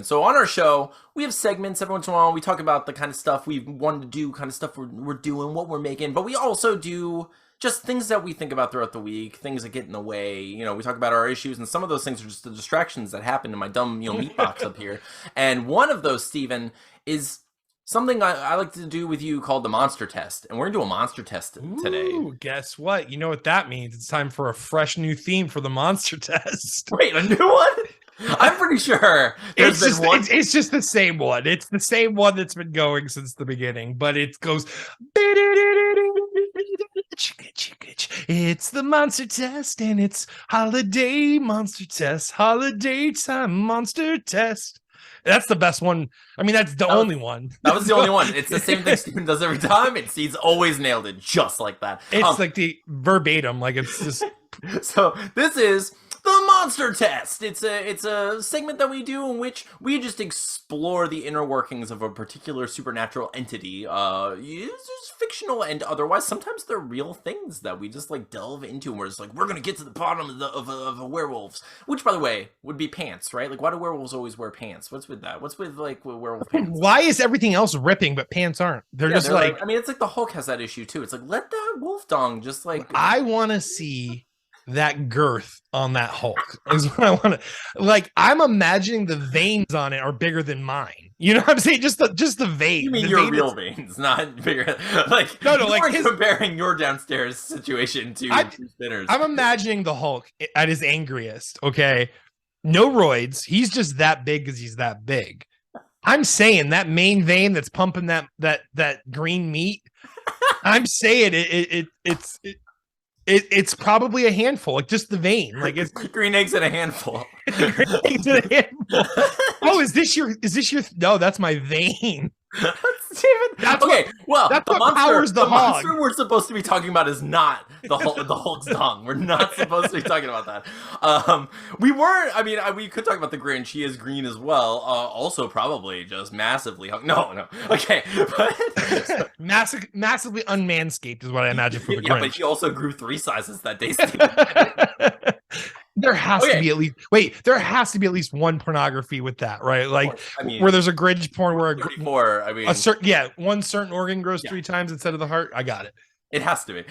So on our show, we have segments every once in a while. We talk about the kind of stuff we wanted to do, kind of stuff we're doing, what we're making. But we also do just things that we think about throughout the week, things that get in the way. We talk about our issues, and some of those things are just the distractions that happen in my dumb, meat box up here. And one of those, Steven, is something I like to do with you called the monster test. And we're going to do a monster test today. Ooh, guess what? You know what that means? It's time for a fresh new theme for the monster test. Wait, a new one? I'm pretty sure it's just the same one. It's the same one that's been going since the beginning, but it goes. It's the monster test, and it's holiday monster test, holiday time monster test. That's the best one. I mean, that's the only one. That was the only one. It's the same thing Steven does every time. He's always nailed it just like that. It's like the verbatim, like it's just. So this is the monster test. It's a segment that we do in which we just explore the inner workings of a particular supernatural entity. It's just fictional and otherwise. Sometimes they're real things that we just like delve into, and we're just like, we're gonna get to the bottom of a werewolves. Which, by the way, would be pants, right? Like, why do werewolves always wear pants? What's with that? What's with like werewolf pants? Why is everything else ripping but pants aren't? They're just like. I mean, it's like the Hulk has that issue too. It's like, let that wolf dong just like. I want to see that girth on that Hulk is what I want to like. I'm imagining the veins on it are bigger than mine. You know what I'm saying? Just the vein. You mean your real veins, not bigger? Like no, like comparing your downstairs situation to spinners. I'm imagining the Hulk at his angriest. Okay, no roids. He's just that big because he's that big. I'm saying that main vein that's pumping that green meat. I'm saying it's probably a handful, like just the vein, like it's green eggs in a handful. Oh, is this your? No, that's my vein. That's okay. That's what powers the hog. Monster we're supposed to be talking about is not the Hulk's dong. We're not supposed to be talking about that. We weren't. I mean, we could talk about the Grinch. He is green as well. Also, probably just massively hung. No. Okay, but massively unmanscaped is what I imagine for the Grinch. Yeah, but he also grew 3 sizes that day. There has to be at least there has to be at least one pornography with that, right? Like where there's a Grinch porn where one certain organ grows 3 times instead of the heart. I got it. It has to be.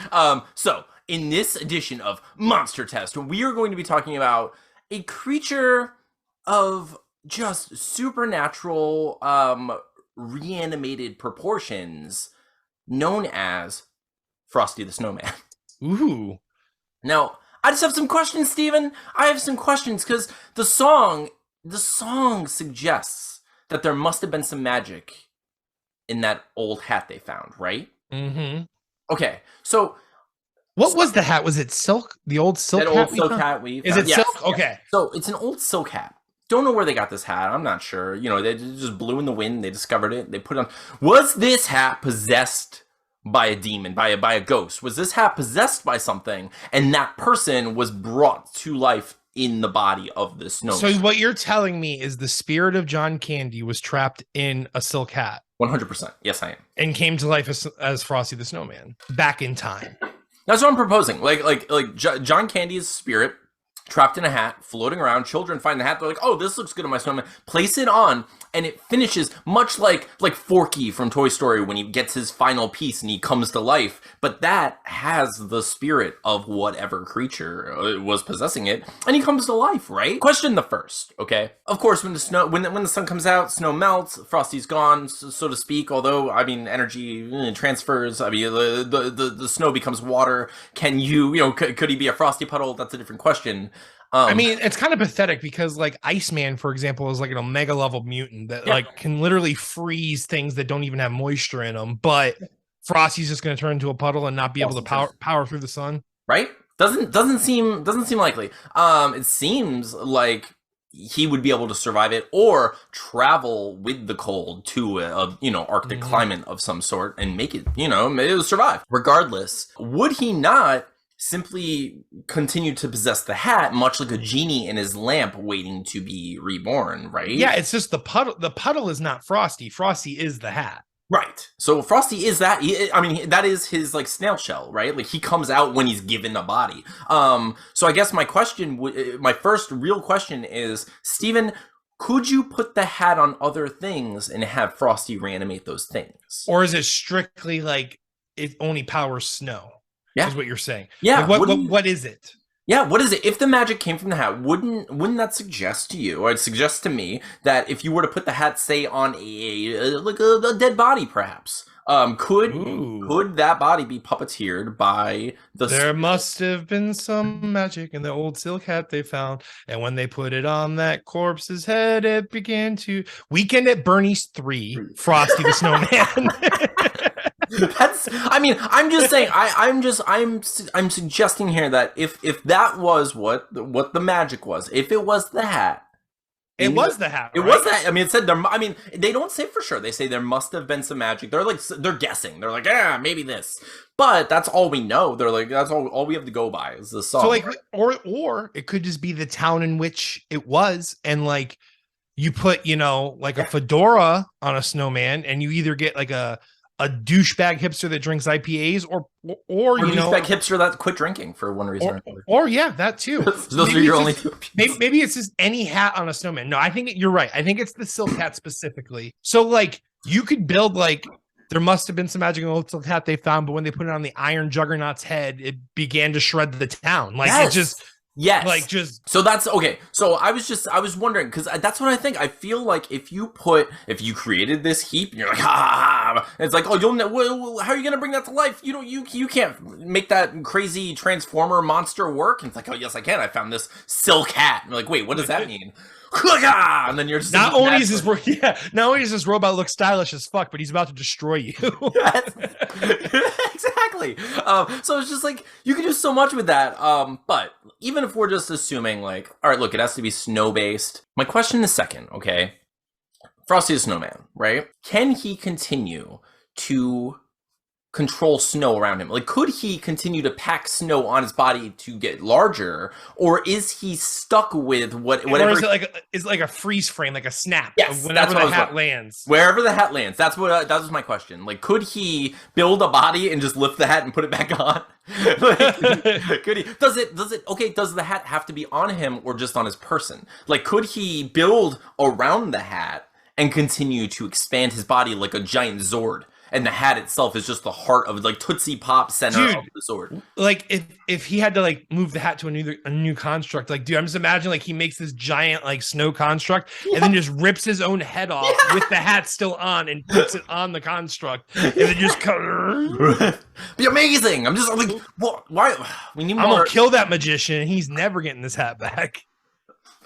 So in this edition of Monster Test, we are going to be talking about a creature of just supernatural reanimated proportions known as Frosty the Snowman. Ooh. Now, I just have some questions, Steven. I have some questions because the song suggests that there must have been some magic in that old hat they found, right? Mm-hmm. Okay, so what was the hat? Was it silk? The old silk hat? Old silk hat we found? Is it silk? Okay. Yes. So it's an old silk hat. Don't know where they got this hat. I'm not sure. They just blew in the wind. They discovered it. They put it on. Was this hat possessed by a demon, by a ghost? Was this hat possessed by something, and that person was brought to life in the body of the snowman? So what you're telling me is the spirit of John Candy was trapped in a silk hat. 100%. Yes, I am. And came to life as Frosty the Snowman back in time. That's what I'm proposing. Like John Candy's spirit trapped in a hat, floating around. Children find the hat. They're like, "Oh, this looks good on my snowman." Place it on, and it finishes much like Forky from Toy Story when he gets his final piece and he comes to life. But that has the spirit of whatever creature was possessing it, and he comes to life, right? Question the first, okay? Of course, when the sun comes out, snow melts. Frosty's gone, so to speak. Although, I mean, energy transfers. I mean, the snow becomes water. Can could he be a frosty puddle? That's a different question. I mean, it's kind of pathetic because like Iceman, for example, is like an omega level mutant that like can literally freeze things that don't even have moisture in them. But Frosty's just going to turn into a puddle and not be able to power through the sun. Right? Doesn't seem likely. It seems like he would be able to survive it or travel with the cold to a Arctic climate of some sort and make it, maybe survive. Regardless, would he not simply continue to possess the hat, much like a genie in his lamp waiting to be reborn, right? Yeah, it's just the puddle. The puddle is not Frosty. Frosty is the hat. Right. So Frosty is that. That is his like snail shell, right? Like he comes out when he's given a body. So I guess my first real question is, Steven, Could you put the hat on other things and have Frosty reanimate those things? Or is it strictly like it only powers snow? Yeah. Is what you're saying. Yeah. Like what is it? Yeah, what is it? If the magic came from the hat, wouldn't that suggest to you, or it suggests to me that if you were to put the hat, say, on a dead body, perhaps, could that body be puppeteered by the? There must have been some magic in the old silk hat they found, and when they put it on that corpse's head, it began to. Weekend at Bernie's 3, Frosty the Snowman. I'm just saying. I'm suggesting here that if that was what the magic was, if it was the hat. It was the hat. It was that. I mean, it said there. I mean, they don't say for sure. They say there must have been some magic. They're guessing. They're like, yeah, maybe this. But that's all we know. They're like, that's all we have to go by is the song. So like, or it could just be the town in which it was, and like, you put like a fedora on a snowman, and you either get like a douchebag hipster that drinks IPAs, or douchebag hipster that quit drinking for one reason or another. Or yeah, that too. Those are your only two. Maybe it's just any hat on a snowman. No, I think you're right. I think it's the silk hat specifically. So like, you could build like, there must have been some magic in the old silk hat they found, but when they put it on the Iron Juggernaut's head, it began to shred the town. Like it just. Yes. Like just so that's okay. So I was wondering, because that's what I think. I feel like if you created this heap and you're like, ha ha ha, and it's like, oh, how are you gonna bring that to life? You can't make that crazy transformer monster work. And it's like, oh yes, I can. I found this silk hat. And you're like, wait, what does that mean? And then you're just not only is this robot look stylish as fuck, but he's about to destroy you. Exactly. So it's just like, you can do so much with that. But even if we're just assuming like, all right, look, it has to be snow based. My question is second, okay? Frosty the Snowman, right? Can he continue to control snow around him? Like, could he continue to pack snow on his body to get larger, or is he stuck with whatever? Or is it like a freeze frame, like a snap? Yes, whenever the hat lands. Wherever the hat lands. That was my question. Like, could he build a body and just lift the hat and put it back on? Like, could he? Does the hat have to be on him or just on his person? Like, could he build around the hat and continue to expand his body like a giant Zord? And the hat itself is just the heart of like Tootsie Pop center of the sword. Like if he had to like move the hat to a new construct, like dude, I'm just imagining like he makes this giant like snow construct and then just rips his own head off with the hat still on and puts it on the construct and then just be amazing. I'm just like, why? We need more. I'm gonna kill that magician. He's never getting this hat back.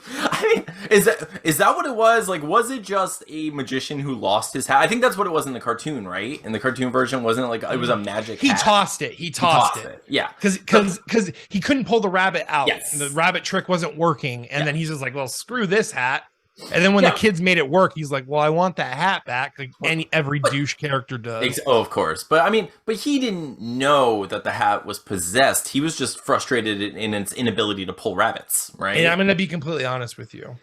I mean, is that what it was? Like, was it just a magician who lost his hat? I think that's what it was in the cartoon, right? In the cartoon version, wasn't it like it was a magic hat? He tossed it. Yeah. Because he couldn't pull the rabbit out. Yes. The rabbit trick wasn't working. And then he's just like, well, screw this hat. And then when the kids made it work, he's like, well, I want that hat back. Like every douche character does. Oh, of course. But I mean, he didn't know that the hat was possessed. He was just frustrated in its inability to pull rabbits, right? And I'm going to be completely honest with you.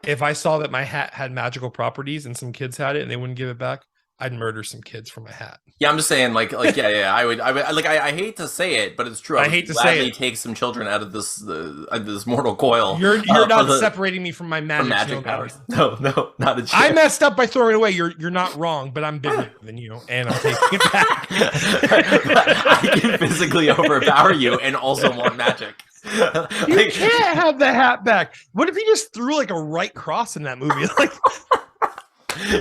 If I saw that my hat had magical properties and some kids had it and they wouldn't give it back, I'd murder some kids for my hat. Yeah, I'm just saying, like, yeah. I would, like, I hate to say it, but it's true. I hate to say it. Take some children out of this mortal coil. You're not separating me from my magic powers. No, not a chance. I messed up by throwing it away. You're not wrong, but I'm bigger than you, and I'm taking it back. I can physically overpower you and also want magic. You can't have the hat back. What if he just threw like a right cross in that movie? Like.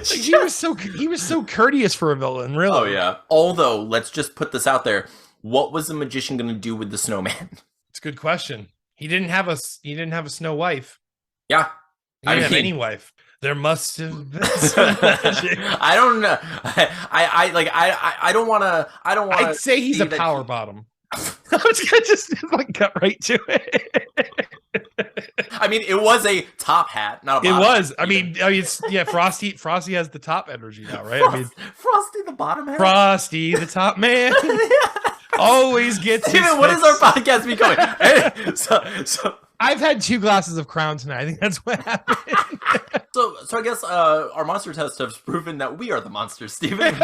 He was so courteous for a villain, really. Oh yeah. Although, let's just put this out there: what was the magician going to do with the snowman? It's a good question. He didn't have a snow wife. Yeah, he didn't have any wife. There must have been some magic. I don't know. I don't want to. I'd say he's a power bottom. I was gonna just like cut right to it. I mean, it was a top hat, not a bottom. It was. Hat I mean, Frosty has the top energy now, right? I mean, Frosty the bottom hat. Frosty the top man. Always gets. Steven, what is our podcast becoming? Hey, so I've had 2 glasses of Crown tonight. I think that's what happened. So I guess our monster test has proven that we are the monsters, Steven.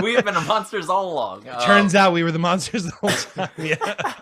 We have been monsters all along. Turns out we were the monsters the whole time. Yeah.